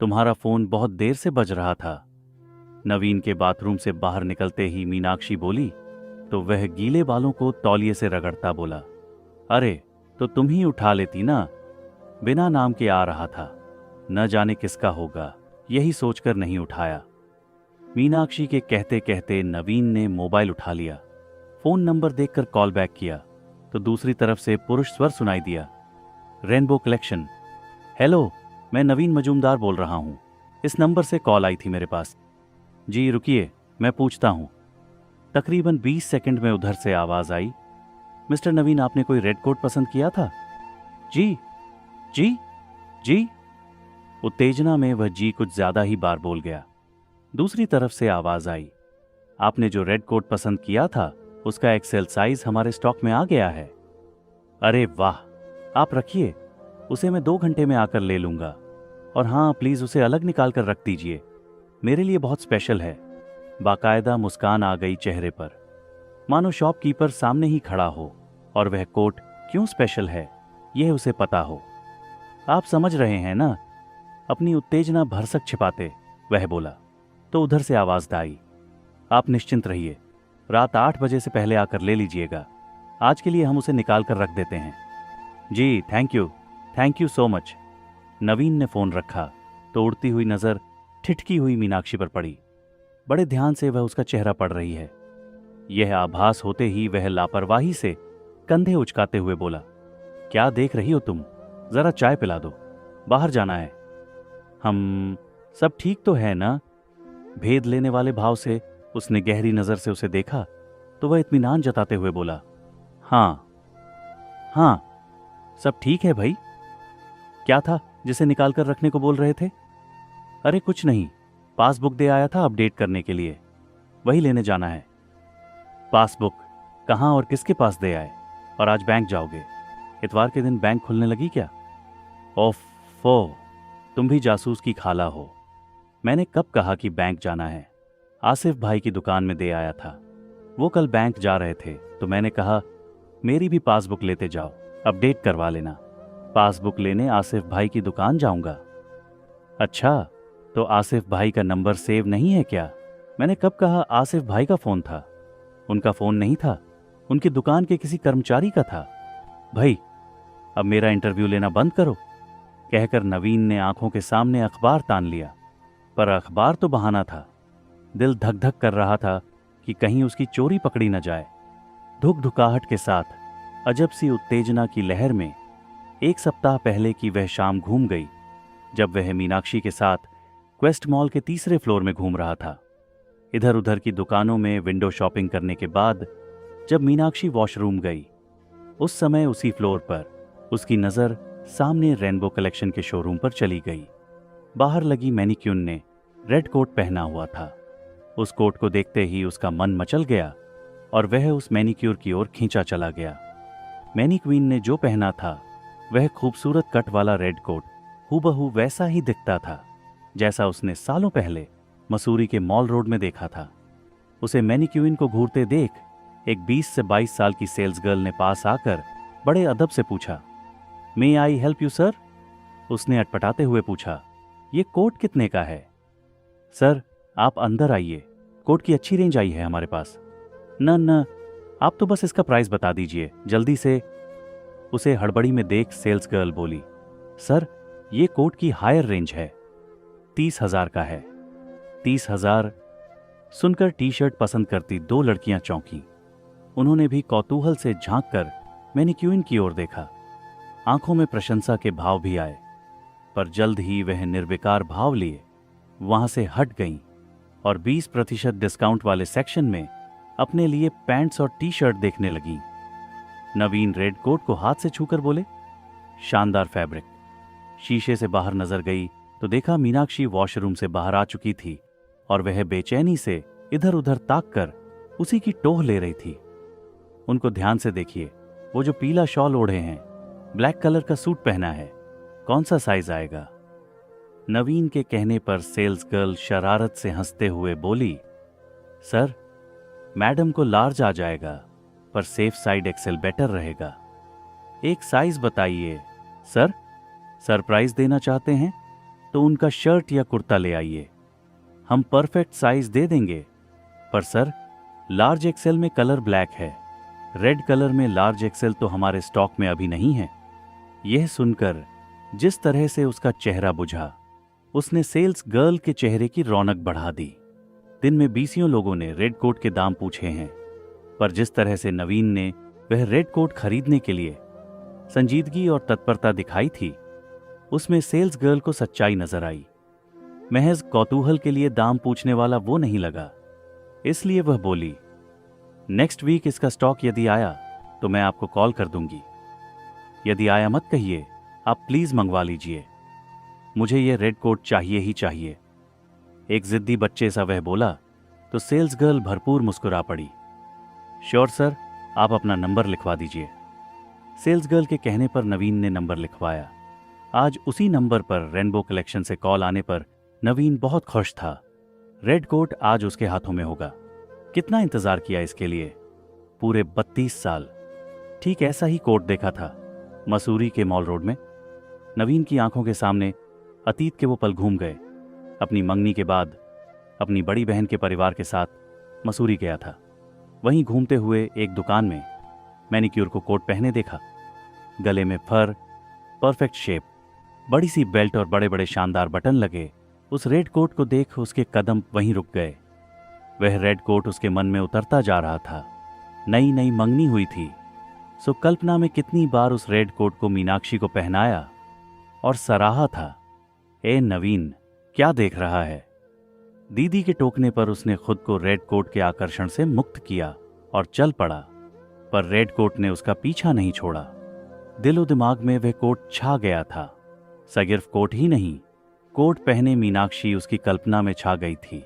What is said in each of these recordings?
तुम्हारा फोन बहुत देर से बज रहा था। नवीन के बाथरूम से बाहर निकलते ही मीनाक्षी बोली तो वह गीले बालों को तौलिए से रगड़ता बोला, अरे तो तुम ही उठा लेती ना, बिना नाम के आ रहा था, न जाने किसका होगा, यही सोचकर नहीं उठाया। मीनाक्षी के कहते कहते नवीन ने मोबाइल उठा लिया। फोन नंबर देखकर कॉल बैक किया तो दूसरी तरफ से पुरुष स्वर सुनाई दिया, रेनबो कलेक्शन। हेलो, मैं नवीन मजूमदार बोल रहा हूं, इस नंबर से कॉल आई थी मेरे पास। जी रुकिए, मैं पूछता हूं। तकरीबन 20 सेकंड में उधर से आवाज आई, मिस्टर नवीन, आपने कोई रेड कोट पसंद किया था? जी जी जी। उत्तेजना में वह जी कुछ ज्यादा ही बार बोल गया। दूसरी तरफ से आवाज आई, आपने जो रेड कोट पसंद किया था उसका एक्सेल साइज हमारे स्टॉक में आ गया है। अरे वाह, आप रखिए, उसे मैं 2 घंटे में आकर ले लूंगा। और हाँ, प्लीज उसे अलग निकाल कर रख दीजिए, मेरे लिए बहुत स्पेशल है। बाकायदा मुस्कान आ गई चेहरे पर, मानो शॉपकीपर सामने ही खड़ा हो और वह कोट क्यों स्पेशल है यह उसे पता हो। आप समझ रहे हैं ना? अपनी उत्तेजना भरसक छिपाते वह बोला। तो उधर से आवाज आई, आप निश्चिंत रहिए, रात 8 बजे से पहले आकर ले लीजिएगा। आज के लिए हम उसे निकाल कर रख देते हैं। जी थैंक यू सो मच। नवीन ने फोन रखा तो उड़ती हुई नजर ठिठकी हुई मीनाक्षी पर पड़ी। बड़े ध्यान से वह उसका चेहरा पढ़ रही है। यह आभास होते ही वह लापरवाही से कंधे उचकाते हुए बोला, क्या देख रही हो तुम, जरा चाय पिला दो, बाहर जाना है। हम सब ठीक तो है ना? भेद लेने वाले भाव से उसने गहरी नजर से उसे देखा तो वह इत्मीनान जताते हुए बोला, हाँ हाँ सब ठीक है भाई। क्या था जिसे निकाल कर रखने को बोल रहे थे? अरे कुछ नहीं, पासबुक दे आया था अपडेट करने के लिए, वही लेने जाना है। पासबुक कहाँ और किसके पास दे आए? और आज बैंक जाओगे? इतवार के दिन बैंक खुलने लगी क्या? ओफो, तुम भी जासूस की खाला हो। मैंने कब कहा कि बैंक जाना है? आसिफ भाई की दुकान में दे आया था, वो कल बैंक जा रहे थे तो मैंने कहा मेरी भी पासबुक लेते जाओ, अपडेट करवा लेना। पासबुक लेने आसिफ भाई की दुकान जाऊंगा? अच्छा, तो आसिफ भाई का नंबर सेव नहीं है क्या? मैंने कब कहा आसिफ भाई का फोन था? उनका फोन नहीं था, उनकी दुकान के किसी कर्मचारी का था। भाई अब मेरा इंटरव्यू लेना बंद करो, कहकर नवीन ने आंखों के सामने अखबार तान लिया। पर अखबार तो बहाना था, दिल धक धक कर रहा था कि कहीं उसकी चोरी पकड़ी न जाए। धुक धुकाहट के साथ अजब सी उत्तेजना की लहर में 1 सप्ताह पहले की वह शाम घूम गई जब वह मीनाक्षी के साथ क्वेस्ट मॉल के तीसरे फ्लोर में घूम रहा था। इधर उधर की दुकानों में विंडो शॉपिंग करने के बाद जब मीनाक्षी वॉशरूम गई, उस समय उसी फ्लोर पर उसकी नजर सामने रेनबो कलेक्शन के शोरूम पर चली गई। बाहर लगी मैनिक्यून ने रेड कोट पहना हुआ था। उस कोट को देखते ही उसका मन मचल गया और वह उस मैनिक्योर की ओर खींचा चला गया। मैनिक्वीन ने जो पहना था वह खूबसूरत कट वाला रेड कोट हूबहू वैसा ही दिखता था जैसा उसने सालों पहले मसूरी के मॉल रोड में देखा था। उसे मैनिक्यूइन को घूरते देख एक 20 से 22 साल की सेल्स गर्ल ने पास आकर बड़े अदब से पूछा, मे आई हेल्प यू सर? उसने अटपटाते हुए पूछा, ये कोट कितने का है? सर आप अंदर आइए, कोट की अच्छी रेंज आई है हमारे पास। न आप तो बस इसका प्राइस बता दीजिए जल्दी से। उसे हड़बड़ी में देख सेल्स गर्ल बोली, सर ये कोट की हायर रेंज है, 30,000 का है। 30,000 सुनकर टी शर्ट पसंद करती 2 लड़कियां चौंकी। उन्होंने भी कौतूहल से झांक कर मैनिक्यूइन की ओर देखा। आंखों में प्रशंसा के भाव भी आए, पर जल्द ही वह निर्विकार भाव लिए वहां से हट गईं और 20% डिस्काउंट वाले सेक्शन में अपने लिए पैंट्स और टी शर्ट देखने लगी। नवीन रेड कोट को हाथ से छूकर बोले, शानदार फैब्रिक। शीशे से बाहर नजर गई तो देखा मीनाक्षी वॉशरूम से बाहर आ चुकी थी और वह बेचैनी से इधर उधर ताक कर उसी की टोह ले रही थी। उनको ध्यान से देखिए, वो जो पीला शॉल ओढ़े हैं, ब्लैक कलर का सूट पहना है, कौन सा साइज आएगा? नवीन के कहने पर सेल्स गर्ल शरारत से हंसते हुए बोली, सर मैडम को लार्ज आ जाएगा, पर सेफ साइड एक्सेल बेटर रहेगा। एक साइज बताइए। सर सरप्राइज देना चाहते हैं तो उनका शर्ट या कुर्ता ले आइए, हम परफेक्ट साइज दे देंगे। पर सर, लार्ज एक्सेल में कलर ब्लैक है, रेड कलर में लार्ज एक्सेल तो हमारे स्टॉक में अभी नहीं है। यह सुनकर जिस तरह से उसका चेहरा बुझा, उसने सेल्स गर्ल के चेहरे की रौनक बढ़ा दी। दिन में 20 लोगों ने रेड कोट के दाम पूछे हैं, पर जिस तरह से नवीन ने वह रेड कोट खरीदने के लिए संजीदगी और तत्परता दिखाई थी, उसमें सेल्स गर्ल को सच्चाई नजर आई। महज कौतूहल के लिए दाम पूछने वाला वो नहीं लगा, इसलिए वह बोली, नेक्स्ट वीक इसका स्टॉक यदि आया तो मैं आपको कॉल कर दूंगी। यदि आया मत कहिए, आप प्लीज मंगवा लीजिए, मुझे ये रेड कोट चाहिए ही चाहिए। एक जिद्दी बच्चे सा वह बोला तो सेल्स गर्ल भरपूर मुस्कुरा पड़ी। श्योर सर, आप अपना नंबर लिखवा दीजिए। सेल्स गर्ल के कहने पर नवीन ने नंबर लिखवाया। आज उसी नंबर पर रेनबो कलेक्शन से कॉल आने पर नवीन बहुत खुश था। रेड कोट आज उसके हाथों में होगा। कितना इंतजार किया इसके लिए, पूरे 32 साल। ठीक ऐसा ही कोट देखा था मसूरी के मॉल रोड में। नवीन की आंखों के सामने अतीत के वो पल घूम गए। अपनी मंगनी के बाद अपनी बड़ी बहन के परिवार के साथ मसूरी गया था। वहीं घूमते हुए एक दुकान में मैनिक्योर को कोट पहने देखा। गले में फर, परफेक्ट शेप, बड़ी सी बेल्ट और बड़े बड़े शानदार बटन लगे उस रेड कोट को देख उसके कदम वहीं रुक गए। वह रेड कोट उसके मन में उतरता जा रहा था। नई नई मंगनी हुई थी, सो कल्पना में कितनी बार उस रेड कोट को मीनाक्षी को पहनाया और सराहा था। ए नवीन, क्या देख रहा है? दीदी के टोकने पर उसने खुद को रेड कोट के आकर्षण से मुक्त किया और चल पड़ा, पर रेड कोट ने उसका पीछा नहीं छोड़ा। दिलो दिमाग में वह कोट छा गया था। सिर्फ कोट ही नहीं, कोट पहने मीनाक्षी उसकी कल्पना में छा गई थी।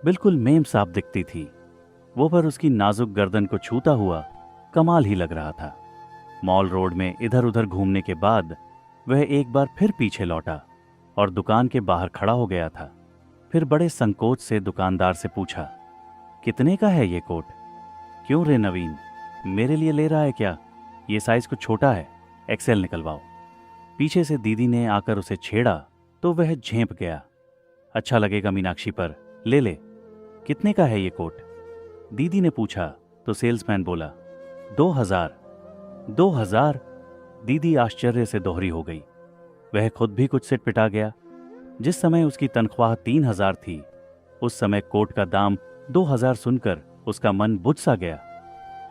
बिल्कुल मेम साफ दिखती थी वो, पर उसकी नाजुक गर्दन को छूता हुआ कमाल ही लग रहा था। मॉल रोड में इधर उधर घूमने के बाद वह एक बार फिर पीछे लौटा और दुकान के बाहर खड़ा हो गया था। फिर बड़े संकोच से दुकानदार से पूछा, कितने का है ये कोट? क्यों रे नवीन, मेरे लिए ले रहा है क्या? ये साइज कुछ छोटा है, एक्सेल निकलवाओ। पीछे से दीदी ने आकर उसे छेड़ा तो वह झेंप गया। अच्छा लगेगा मीनाक्षी पर, ले ले। कितने का है ये कोट? दीदी ने पूछा तो सेल्समैन बोला, 2000। 2000? दीदी आश्चर्य से दोहरी हो गई। वह खुद भी कुछ सिटपिटा गया। जिस समय उसकी तनख्वाह 3000 थी, उस समय कोट का दाम 2000 सुनकर उसका मन बुझ सा गया।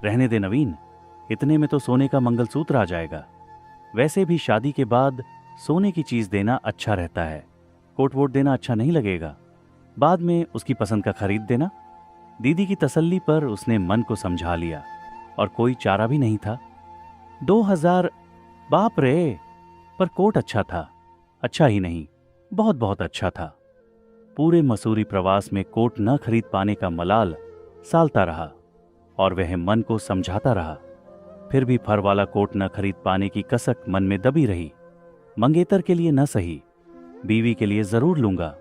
रहने दे नवीन, इतने में तो सोने का मंगलसूत्र आ जाएगा। वैसे भी शादी के बाद सोने की चीज देना अच्छा रहता है, कोट वोट देना अच्छा नहीं लगेगा। बाद में उसकी पसंद का खरीद देना। दीदी की तसल्ली पर उसने मन को समझा लिया और कोई चारा भी नहीं था। 2000? बाप रे! पर कोट अच्छा था। अच्छा ही नहीं, बहुत बहुत अच्छा था। पूरे मसूरी प्रवास में कोट न खरीद पाने का मलाल सालता रहा और वह मन को समझाता रहा। फिर भी फर वाला कोट न खरीद पाने की कसक मन में दबी रही। मंगेतर के लिए न सही, बीवी के लिए जरूर लूंगा,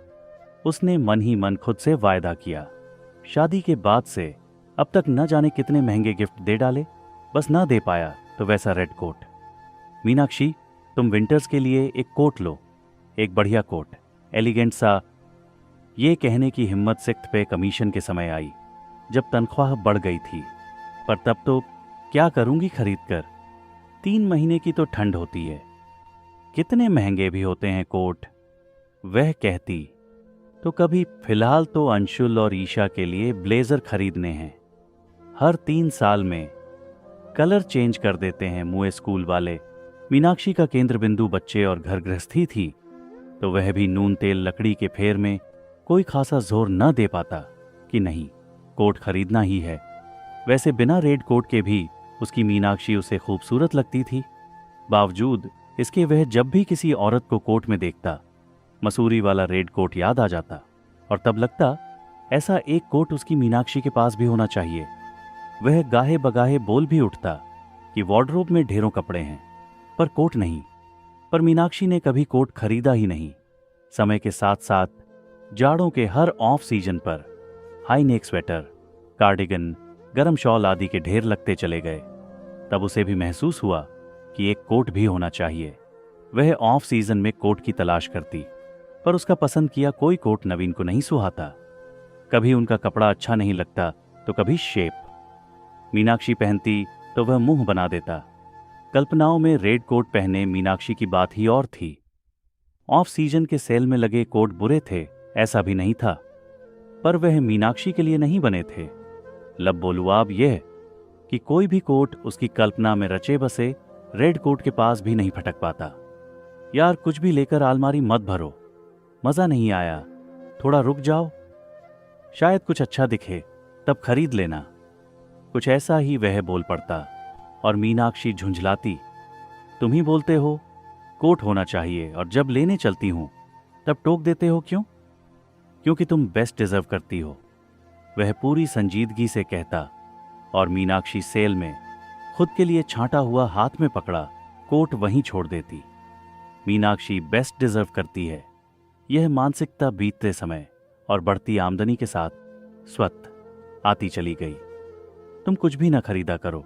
उसने मन ही मन खुद से वायदा किया। शादी के बाद से अब तक न जाने कितने महंगे गिफ्ट दे डाले, बस ना दे पाया तो वैसा रेड कोट। मीनाक्षी, तुम विंटर्स के लिए एक कोट लो, एक बढ़िया कोट, एलिगेंट सा। ये कहने की हिम्मत सिक्त पे कमीशन के समय आई, जब तनख्वाह बढ़ गई थी। पर तब तो क्या करूंगी खरीद कर? 3 महीने की तो ठंड होती है, कितने महंगे भी होते हैं कोट। वह कहती तो कभी फिलहाल तो अंशुल और ईशा के लिए ब्लेजर खरीदने हैं। हर 3 साल में कलर चेंज कर देते हैं मुए स्कूल वाले। मीनाक्षी का केंद्र बिंदु बच्चे और घर गृहस्थी थी, तो वह भी नून तेल लकड़ी के फेर में कोई खासा जोर न दे पाता कि नहीं, कोट खरीदना ही है। वैसे बिना रेड कोट के भी उसकी मीनाक्षी उसे खूबसूरत लगती थी। बावजूद इसके वह जब भी किसी औरत को कोट में देखता, मसूरी वाला रेड कोट याद आ जाता और तब लगता ऐसा एक कोट उसकी मीनाक्षी के पास भी होना चाहिए। वह गाहे बगाहे बोल भी उठता कि वार्डरोब में ढेरों कपड़े हैं, पर कोट नहीं। पर मीनाक्षी ने कभी कोट खरीदा ही नहीं। समय के साथ साथ जाड़ों के हर ऑफ सीजन पर हाई नेक स्वेटर, कार्डिगन, गरम शॉल आदि के ढेर लगते चले गए। तब उसे भी महसूस हुआ कि एक कोट भी होना चाहिए। वह ऑफ सीजन में कोट की तलाश करती। पर उसका पसंद किया कोई कोट नवीन को नहीं सुहाता। कभी उनका कपड़ा अच्छा नहीं लगता तो कभी शेप। मीनाक्षी पहनती तो वह मुंह बना देता। कल्पनाओं में रेड कोट पहने मीनाक्षी की बात ही और थी। ऑफ सीजन के सेल में लगे कोट बुरे थे ऐसा भी नहीं था, पर वह मीनाक्षी के लिए नहीं बने थे। लबोलुआब यह कि कोई भी कोट उसकी कल्पना में रचे बसे रेड कोट के पास भी नहीं फटक पाता। यार कुछ भी लेकर अलमारी मत भरो, मजा नहीं आया, थोड़ा रुक जाओ, शायद कुछ अच्छा दिखे तब खरीद लेना। कुछ ऐसा ही वह बोल पड़ता और मीनाक्षी झुंझलाती, तुम ही बोलते हो कोट होना चाहिए और जब लेने चलती हूं तब टोक देते हो क्यों? क्योंकि तुम बेस्ट डिजर्व करती हो, वह पूरी संजीदगी से कहता और मीनाक्षी सेल में खुद के लिए छांटा हुआ हाथ में पकड़ा कोट वहीं छोड़ देती। मीनाक्षी बेस्ट डिजर्व करती है, यह मानसिकता बीतते समय और बढ़ती आमदनी के साथ स्वतः आती चली गई। तुम कुछ भी ना खरीदा करो,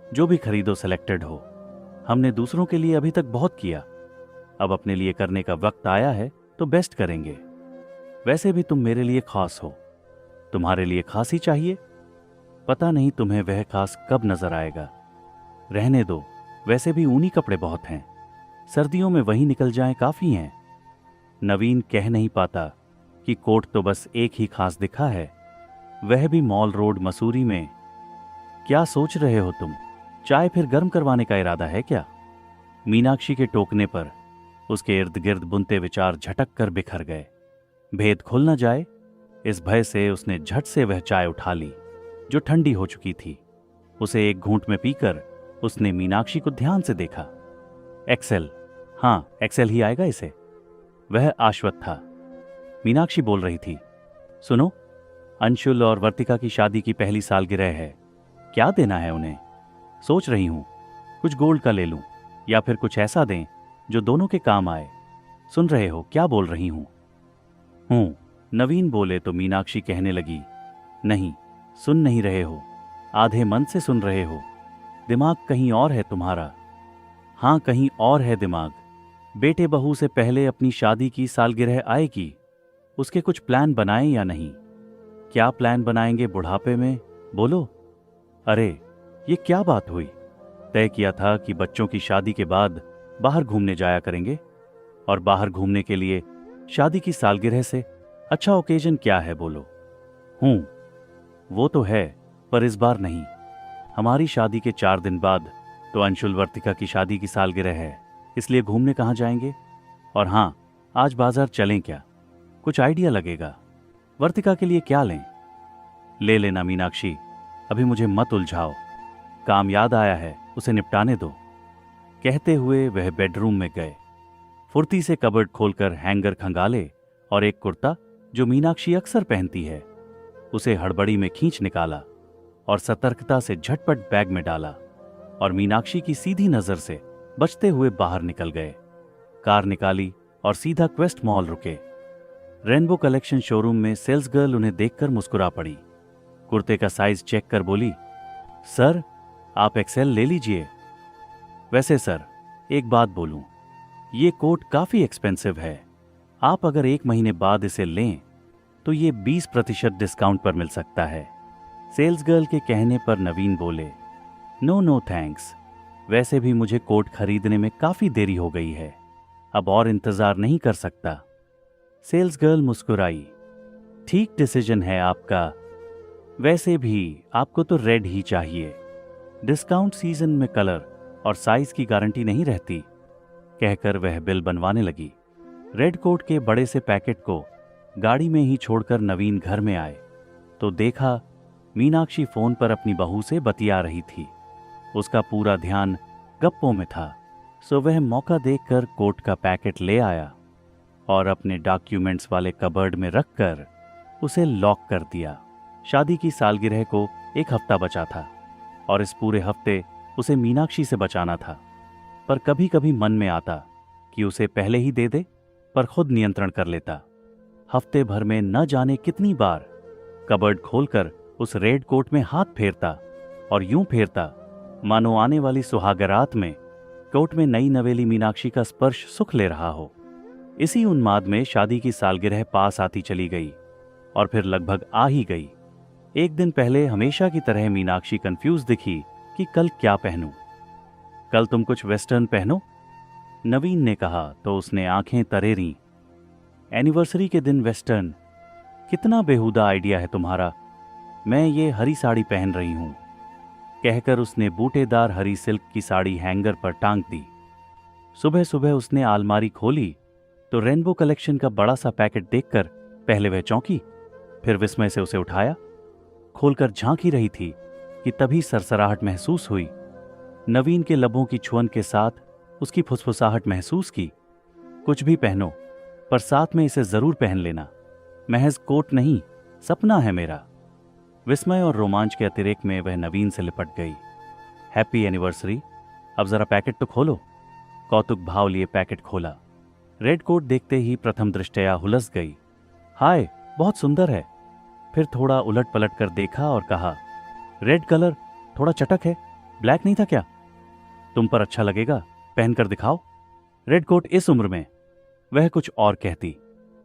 जो भी खरीदो सिलेक्टेड हो। हमने दूसरों के लिए अभी तक बहुत किया, अब अपने लिए करने का वक्त आया है तो बेस्ट करेंगे। वैसे भी तुम मेरे लिए खास हो, तुम्हारे लिए खास ही चाहिए। पता नहीं तुम्हें वह खास कब नजर आएगा। रहने दो, वैसे भी ऊनी कपड़े बहुत हैं, सर्दियों में वही निकल जाएं काफी हैं। नवीन कह नहीं पाता कि कोट तो बस एक ही खास दिखा है, वह भी मॉल रोड मसूरी में। क्या सोच रहे हो तुम? चाय फिर गर्म करवाने का इरादा है क्या? मीनाक्षी के टोकने पर उसके इर्द गिर्द बुनते विचार झटक कर बिखर गए। भेद खुल न जाए इस भय से उसने झट से वह चाय उठा ली जो ठंडी हो चुकी थी। उसे एक घूंट में पीकर उसने मीनाक्षी को ध्यान से देखा। एक्सेल, हाँ एक्सेल ही आएगा इसे, वह आश्वस्त था। मीनाक्षी बोल रही थी, सुनो, अंशुल और वर्तिका की शादी की पहली सालगिरह है, क्या देना है उन्हें? सोच रही हूं कुछ गोल्ड का ले लूं या फिर कुछ ऐसा दें जो दोनों के काम आए। सुन रहे हो क्या बोल रही हूं? नवीन बोले तो मीनाक्षी कहने लगी, नहीं सुन नहीं रहे हो, आधे मन से सुन रहे हो, दिमाग कहीं और है तुम्हारा। हाँ कहीं और है दिमाग। बेटे बहू से पहले अपनी शादी की सालगिरह आएगी, उसके कुछ प्लान बनाएं या नहीं? क्या प्लान बनाएंगे बुढ़ापे में, बोलो? अरे ये क्या बात हुई? तय किया था कि बच्चों की शादी के बाद बाहर घूमने जाया करेंगे, और बाहर घूमने के लिए शादी की सालगिरह से अच्छा ओकेजन क्या है बोलो? वो तो है, पर इस बार नहीं। हमारी शादी के 4 दिन बाद तो अंशुल वर्तिका की शादी की सालगिरह है, इसलिए घूमने कहाँ जाएंगे? और हाँ, आज बाजार चलें क्या? कुछ आइडिया लगेगा। वर्तिका के लिए क्या लें? ले लेना मीनाक्षी, अभी मुझे मत उलझाओ, काम याद आया है, उसे निपटाने दो। कहते हुए वह बेडरूम में गए। फुर्ती से कबर्ड खोलकर हैंगर खंगाले और एक कुर्ता जो मीनाक्षी अक्सर पहनती है उसे हड़बड़ी में खींच निकाला और सतर्कता से झटपट बैग में डाला और मीनाक्षी की सीधी नजर से बचते हुए बाहर निकल गए। कार निकाली और सीधा क्वेस्ट मॉल रुके। रेनबो कलेक्शन शोरूम में सेल्स गर्ल उन्हें देखकर मुस्कुरा पड़ी। कुर्ते का साइज चेक कर बोली, सर आप एक्सेल ले लीजिए। वैसे सर एक बात बोलूं, ये कोट काफी एक्सपेंसिव है, आप अगर 1 महीने बाद इसे लें तो ये 20% डिस्काउंट पर मिल सकता है। सेल्स गर्ल के कहने पर नवीन बोले, नो थैंक्स, वैसे भी मुझे कोट खरीदने में काफी देरी हो गई है, अब और इंतजार नहीं कर सकता। सेल्स गर्ल मुस्कुराई, ठीक डिसीजन है आपका, वैसे भी आपको तो रेड ही चाहिए, डिस्काउंट सीजन में कलर और साइज की गारंटी नहीं रहती। कहकर वह बिल बनवाने लगी। रेड कोट के बड़े से पैकेट को गाड़ी में ही छोड़कर नवीन घर में आए तो देखा मीनाक्षी फोन पर अपनी बहू से बतिया रही थी। उसका पूरा ध्यान गप्पों में था, सो वह मौका देखकर कोट का पैकेट ले आया और अपने डॉक्यूमेंट्स वाले कबर्ड में रखकर उसे लॉक कर दिया। शादी की सालगिरह को 1 हफ्ता बचा था और इस पूरे हफ्ते उसे मीनाक्षी से बचाना था, पर कभी कभी मन में आता कि उसे पहले ही दे दे, पर खुद नियंत्रण कर लेता। हफ्ते भर में न जाने कितनी बार कबर्ड खोलकर उस रेड कोट में हाथ फेरता और यूं फेरता मानो आने वाली सुहागरात में कोट में नई नवेली मीनाक्षी का स्पर्श सुख ले रहा हो। इसी उन्माद में शादी की सालगिरह पास आती चली गई और फिर लगभग आ ही गई। एक दिन पहले हमेशा की तरह मीनाक्षी कंफ्यूज दिखी कि कल क्या पहनूं। कल तुम कुछ वेस्टर्न पहनो, नवीन ने कहा तो उसने आंखें तरेरीं। एनिवर्सरी के दिन वेस्टर्न? कितना बेहुदा आइडिया है तुम्हारा। मैं ये हरी साड़ी पहन रही हूं, कहकर उसने बूटेदार हरी सिल्क की साड़ी हैंगर पर टांग दी। सुबह सुबह उसने आलमारी खोली तो रेनबो कलेक्शन का बड़ा सा पैकेट देखकर पहले वह चौंकी, फिर विस्मय से उसे उठाया। खोलकर झांक ही रही थी कि तभी सरसराहट महसूस हुई। नवीन के लबों की छुअन के साथ उसकी फुसफुसाहट महसूस की। कुछ भी पहनो, पर साथ में इसे जरूर पहन लेना। महज कोट नहीं, सपना है मेरा। विस्मय और रोमांच के अतिरेक में वह नवीन से लिपट गई। हैप्पी एनिवर्सरी, अब जरा पैकेट तो खोलो। कौतुक भाव लिए पैकेट खोला। रेड कोट देखते ही प्रथम दृष्टया हुलस गई। हाय, बहुत सुंदर है। फिर थोड़ा उलट पलट कर देखा और कहा, रेड कलर थोड़ा चटक है, ब्लैक नहीं था क्या? तुम पर अच्छा लगेगा, पहनकर दिखाओ। रेड कोट इस उम्र में? वह कुछ और कहती,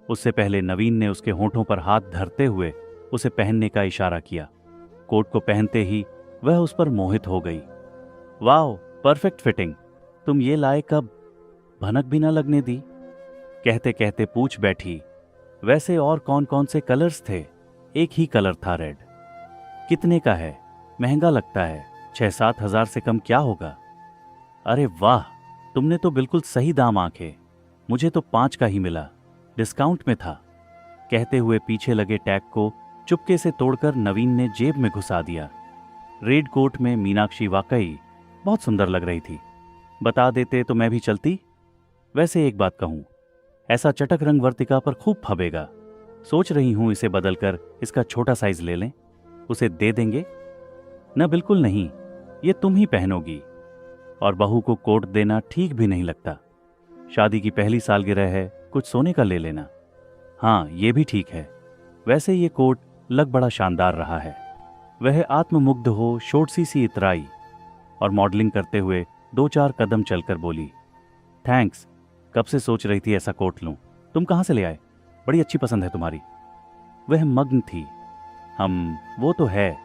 उससे पहले नवीन ने उसके होंठों पर हाथ धरते हुए उसे पहनने का इशारा किया। कोट को पहनते ही वह उस पर मोहित हो गई। Wow, perfect fitting. तुम ये लाए कब? भनक भी ना लगने दी। कहते कहते पूछ बैठी, वैसे और कौन कौन से कलर्स थे? एक ही कलर था, रेड। कितने का है? महंगा लगता है, 6-7 हजार से कम क्या होगा? अरे वाह, तुमने तो बिल्कुल सही दाम आंके। मुझे तो 5 का ही मिला, डिस्काउंट में था। कहते हुए पीछे लगे टैग को चुपके से तोड़कर नवीन ने जेब में घुसा दिया। रेड कोट में मीनाक्षी वाकई बहुत सुंदर लग रही थी। बता देते तो मैं भी चलती। वैसे एक बात कहूं, ऐसा चटक रंग वर्तिका पर खूब फबेगा। सोच रही हूं इसे बदलकर इसका छोटा साइज ले लें। उसे दे देंगे? न, बिल्कुल नहीं, ये तुम ही पहनोगी। और बहू को कोट देना ठीक भी नहीं लगता। शादी की पहली सालगिरह है, कुछ सोने का ले लेना। हाँ, ये भी ठीक है। वैसे ये कोट लग बड़ा शानदार रहा है। वह आत्ममुग्ध हो शोटसी सी इतराई और मॉडलिंग करते हुए 2-4 कदम चलकर बोली, थैंक्स। कब से सोच रही थी ऐसा कोट लूं। तुम कहां से ले आए? बड़ी अच्छी पसंद है तुम्हारी। वह मग्न थी। वो तो है,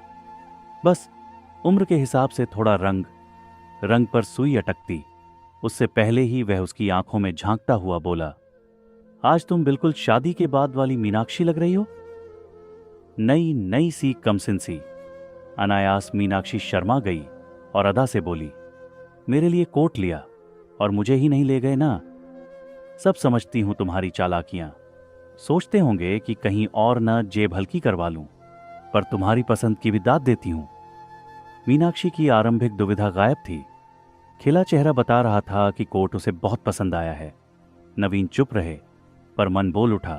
बस उम्र के हिसाब से थोड़ा रंग पर सुई अटकती। उससे पहले ही वह उसकी आंखों में झांकता हुआ बोला, आज तुम बिल्कुल शादी के बाद वाली मीनाक्षी लग रही हो। नई सी कमसिन सी। अनायास मीनाक्षी शर्मा गई और अदा से बोली, मेरे लिए कोट लिया और मुझे ही नहीं ले गए ना। सब समझती हूं तुम्हारी चालाकियां। सोचते होंगे कि कहीं और न जेब हल्की करवा लूं, पर तुम्हारी पसंद की भी दाद देती हूं। मीनाक्षी की आरंभिक दुविधा गायब थी। खिला चेहरा बता रहा था कि कोट उसे बहुत पसंद आया है। नवीन चुप रहे, पर मन बोल उठा,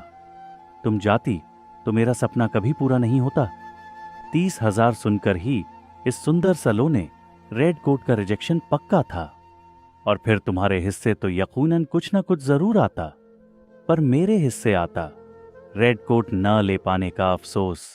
तुम जाती तो मेरा सपना कभी पूरा नहीं होता। 30,000 सुनकर ही इस सुंदर सलोने रेड कोट का रिजेक्शन पक्का था। और फिर तुम्हारे हिस्से तो यकीनन कुछ न कुछ जरूर आता, पर मेरे हिस्से आता रेड कोट न ले पाने का अफसोस।